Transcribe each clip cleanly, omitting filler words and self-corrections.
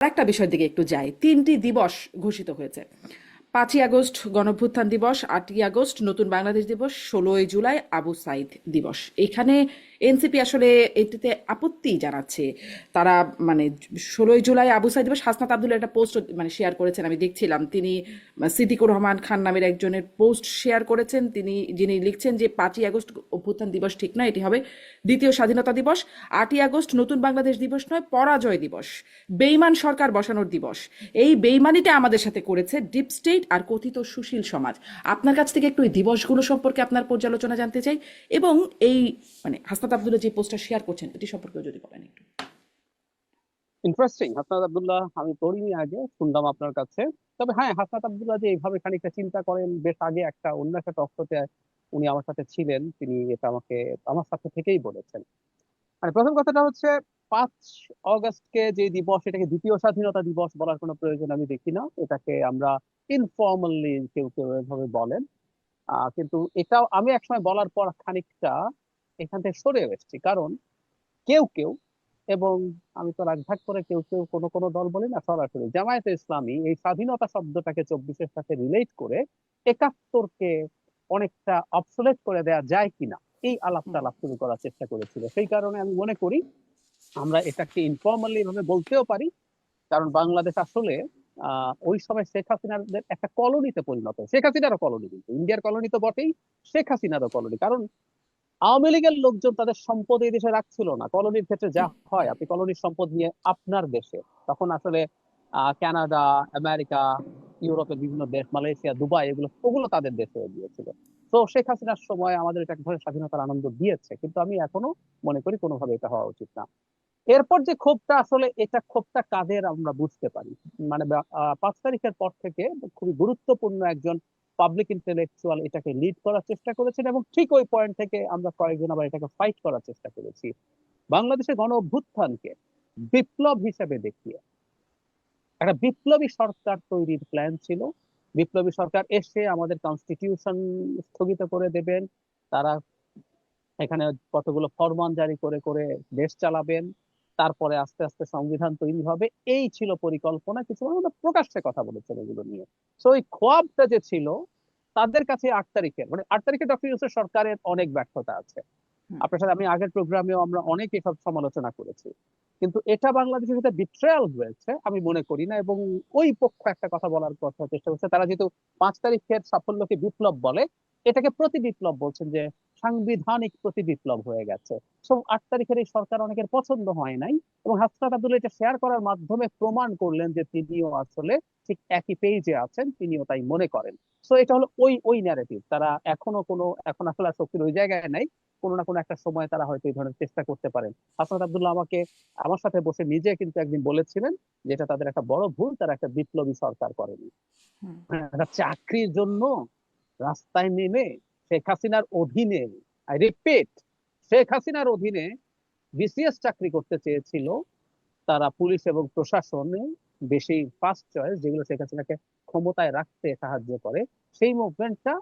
আরেকটা বিষয়ের দিকে একটু যাই। ৩টি দিবস ঘোষিত হয়েছে। ৫ই আগস্ট গণঅভ্যুত্থান দিবস, ৮ই আগস্ট নতুন বাংলাদেশ দিবস, ১৬ই জুলাই আবু সাইদ দিবস। এখানে এনসিপি আসলে এটিতে আপত্তি জানাচ্ছে। তারা মানে ১৬ই জুলাই আবু সাইদ দিবস, হাসনাত আবদুল্লাহ একটা পোস্ট মানে শেয়ার করেছেন, আমি দেখছিলাম। তিনি সিদ্দিকুর রহমান খান নামের একজনের পোস্ট শেয়ার করেছেন, যিনি লিখছেন যে ৫ই আগস্ট অভ্যুত্থান দিবস ঠিক নয়, এটি হবে দ্বিতীয় স্বাধীনতা দিবস। ৮ই আগস্ট নতুন বাংলাদেশ দিবস নয়, পরাজয় দিবস, বেইমান সরকার বসানোর দিবস। এই বেইমানিটা আমাদের সাথে করেছে ডিপ স্টেট আর কথিত সুশীল সমাজ। আপনার কাছ থেকে একটু এই দিবসগুলো সম্পর্কে আপনার পর্যালোচনা জানতে চাই, এবং এই মানে হাসনাত আবদুল্লাহ যে পোস্টটা শেয়ার করছেন এটি সম্পর্কেও যদি বলেন একটু। ইন্টারেস্টিং। হাসনাত আব্দুল্লাহ আমি পড়িনি, আগে শুনলাম আপনার কাছে। তবে হ্যাঁ, হাসনাত আব্দুল্লাহ যে এইভাবে খানিকটা চিন্তা করেন, বেশ আগে একটা অন্য একটা টক শোতে উনি আমার সাথে ছিলেন, তিনি এটা আমাকে আমার সাথে থেকেই বলেছেন। মানে প্রথম কথাটা হচ্ছে, 5 অগস্টকে যে দিবস, এটাকে দ্বিতীয় স্বাধীনতা দিবস বলার কোনো প্রয়োজন আমি দেখি না। এটাকে আমরা ইনফর্মালি কেউ কেউ এভাবে বলেন। কিন্তু এটাও আমি একসময় বলার পর খানিকটা এখান থেকে সরে এসেছি, কারণ কেউ কেউ, এবং আমি তো রাগভাগ করে কেউ কেউ, কোনো কোনো দল বলি না, সরাসরি জামায়াতে ইসলামী এই স্বাধীনতা শব্দটাকে 24-এর সাথে রিলেট করে 71-কে অনেকটা অবসোলেট করে দেওয়া যায় কিনা এই আলাপ টালাপ শুরু করার চেষ্টা করেছিল। সেই কারণে আমি মনে করি আমরা এটাকে ইনফর্মালি ভাবে বলতেও পারি। কারণ বাংলাদেশ আসলে ওই সময় শেখ হাসিনার একটা কলোনিতে পরিণত, শেখ হাসিনারও কলোনি, কিন্তু ইন্ডিয়ার কলোনি তো বটেই, শেখ হাসিনারও কলোনি। কারণ আওয়ামী লীগের লোকজন তাদের সম্পদ এই দেশে রাখছিল না। কলোনির ক্ষেত্রে যা হয়, আপনি কলোনির সম্পদ নিয়ে আপনার দেশে, তখন আসলে কানাডা, আমেরিকা, ইউরোপের বিভিন্ন দেশ, মালয়েশিয়া, দুবাই, এগুলো ওগুলো তাদের দেশে দিয়েছিল। তো শেখ হাসিনার সময় আমাদের এটা এক ধরনের স্বাধীনতার আনন্দ দিয়েছে, কিন্তু আমি এখনো মনে করি কোনোভাবে এটা হওয়া উচিত না। এরপর যে ক্ষোভটা, আসলে এটা ক্ষোভটা কাদের আমরা বুঝতে পারি। মানে 5 তারিখের পর থেকে খুবই গুরুত্বপূর্ণ একজন পাবলিক ইন্টেলেকচুয়াল এটাকে লিড করার চেষ্টা করেছেন, এবং ঠিক ওই পয়েন্ট থেকে আমরা কয়েকজন আবার এটাকে ফাইট করার চেষ্টা করেছি। বাংলাদেশের গণ অভ্যুত্থানকে বিপ্লব হিসেবে দেখিয়ে একটা বিপ্লবী সরকার তৈরির প্ল্যান ছিল। বিপ্লবী সরকার এসে আমাদের কনস্টিটিউশন স্থগিত করে দেবেন, তারা এখানে কতগুলো ফরমান জারি করে করে দেশ চালাবেন, তারপরে আস্তে আস্তে সংবিধান তৈরি হবে। এই ছিল পরিকল্পনা। কিছু মানুষ তো প্রকাশ্যে কথা বলেছেন এগুলো নিয়ে। তো ওই খোয়াবটা যে ছিল তাদের কাছে, 8 তারিখের, মানে 8 তারিখে ডক্টর ইউনূসের সরকারের অনেক ব্যর্থতা আছে। আপনার সাথে আমি আগের প্রোগ্রামেও আমরা অনেক এসব সমালোচনা করেছি, কিন্তু এটা বাংলাদেশের সাথে বিট্রায়াল হয়েছে আমি মনে করি না। এবং ওই পক্ষ একটা কথা বলার কথা চেষ্টা করছে, তারা যেহেতু 5 তারিখের সাফল্যকে বিপ্লব বলে, এটাকে প্রতি বিপ্লব বলছেন, যে সাংবিধানিক প্রতি বিপ্লব হয়ে গেছে। তো 8 তারিখের এই সরকার অনেকের পছন্দ হয় নাই, এবং হাসনাত আব্দুল্লাহ এটা শেয়ার করার মাধ্যমে প্রমাণ করলেন যে তিনিও আসলে ঠিক একই পেজে আছেন, তিনিও তাই মনে করেন। তো এটা হলো ওই ওই ন্যারেটিভ। তারা এখনো কোনো, এখন আসলে আর শক্তির ওই জায়গায় নাই। কোনো না কোনো একটা সময় তারা হয়তো এই ধরনের চেষ্টা করতে পারেন। হাসনাত আব্দুল্লাহ আমাকে, আমার সাথে বসে নিজে কিন্তু একদিন বলেছিলেন যে এটা তাদের একটা বড় ভুল, তারা একটা বিপ্লবী সরকার করেনি। একটা চাকরির জন্য রাস্তায় নেমে শেখ হাসিনার অধীনে, আই রিপিট, শেখ হাসিনার অধীনে বিসিএস চাকরি করতে চেয়েছিল তারা, পুলিশ এবং প্রশাসনে বেশি ফার্স্ট চয়েস, যেগুলো শেখ হাসিনাকে ক্ষমতায় রাখতে সাহায্য করে। সেই মুভমেন্টটা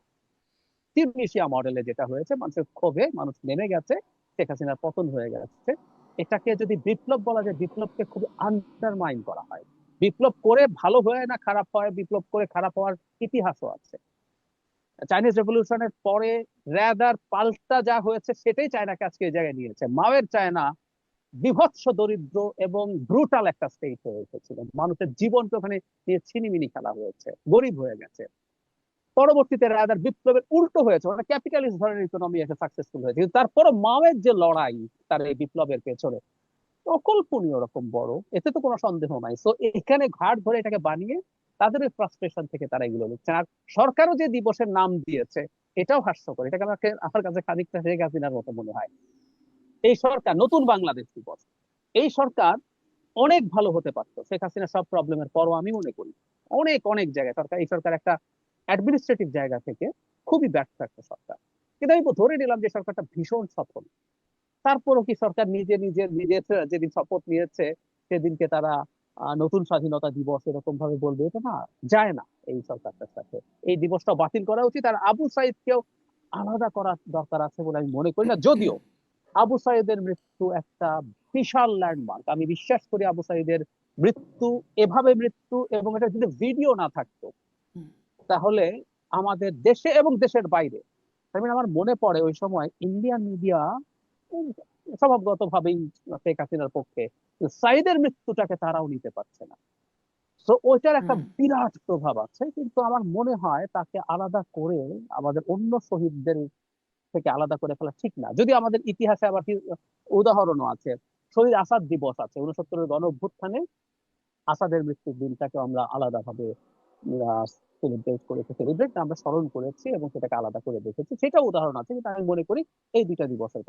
তিউনিসিয়া মডেলে যেটা হয়েছে, মানুষের ক্ষোভে মানুষ নেমে গেছে, শেখ হাসিনার পতন হয়ে গেছে। এটাকে যদি বিপ্লব বলা যায়, বিপ্লবকে খুব আন্ডারমাইন করা হয়। বিপ্লব করে ভালো হয় না, খারাপ হয়, বিপ্লব করে খারাপ হওয়ার ইতিহাসও আছে। চাইনিজ রেভলিউশনের পরে রাদার পাল্টা যা হয়েছে সেটাই চায়নাকে আজকে এই জায়গায় নিয়েছে। মাওয়ের চায়না বিভৎস দরিদ্র এবং ব্রুটাল একটা স্টেট হয়ে এসেছিল, মানুষের জীবনকে ওখানে নিয়ে ছিনিমিনি খেলা হয়েছে, গরিব হয়ে গেছে। পরবর্তীতে রাদার বিপ্লবের উল্টো হয়েছে, মানে ক্যাপিটালিস্ট ধরনের ইকোনমি এসে সাকসেসফুল হয়েছে। কিন্তু তারপরও মাওয়ের যে লড়াই তার এই বিপ্লবের পেছনে, অকল্পনীয় রকম বড়, এতে তো কোনো সন্দেহ নাই। তো এখানে ঘাট ধরে এটাকে বানিয়ে তাদের ওই ফ্রাস্ট্রেশন থেকে তারা এগুলো লিখছে। আর সরকারও যে দিবসের নাম দিয়েছে, এটাও হাস্যকর। এটাকে আমাকে, আমার কাছে খানিকটা শেখ হাসিনার মতো মনে হয়। এই সরকার নতুন বাংলাদেশ দিবস, এই সরকার অনেক ভালো হতে পারতো শেখ হাসিনা সব প্রবলেমের পরও, আমি মনে করি অনেক অনেক জায়গায় সরকার, এই সরকার একটা অ্যাডমিনিস্ট্রেটিভ জায়গা থেকে খুবই ব্যর্থ একটা সরকার। কিন্তু আমি ধরে নিলাম যে সরকারটা ভীষণ সফল। তারপরও কি সরকার নিজে নিজের নিজের যেদিন শপথ নিয়েছে সেদিনকে তারা নতুন স্বাধীনতা দিবস এরকম ভাবে বলবে? এটা না, যায় না এই সরকারটার সাথে। এই দিবসটা বাতিল করা উচিত, আর আবু সাইদকেও আলাদা করার দরকার আছে বলে আমি মনে করি না। যদিও আবু সাইদের মৃত্যু একটা বিশাল ল্যান্ডমার্ক, আমি বিশ্বাস করি আবু সাইদের মৃত্যু, এভাবে মৃত্যু, এবং এটা যদি ভিডিও না থাকতো হুম, তাহলে আমাদের দেশে এবং দেশের বাইরে, আমার মনে পড়ে ওই সময় ইন্ডিয়ান মিডিয়া স্বভাবগত ভাবেই শেখ হাসিনার পক্ষে, সাইদের মৃত্যুটাকে তারাও নিতে পারছে না। তো ওইটার একটা হুম, বিরাট প্রভাব আছে, কিন্তু আমার মনে হয় তাকে আলাদা করে আমাদের অন্য শহীদদের থেকে আলাদা করে ফেলা ঠিক না। যদি আমাদের ইতিহাসে আবার উদাহরণও আছে, শহীদ আসাদ দিবস আছে 69-এর গণ অভ্যুত্থানে, আসাদের মৃত্যুর দিনটাকে আমরা আলাদাভাবে সেলিব্রেট আমরা স্মরণ করেছি এবং সেটাকে আলাদা করে দেখেছি, সেটা উদাহরণ আছে, কিন্তু আমি মনে করি এই দুইটা দিবসের কোনো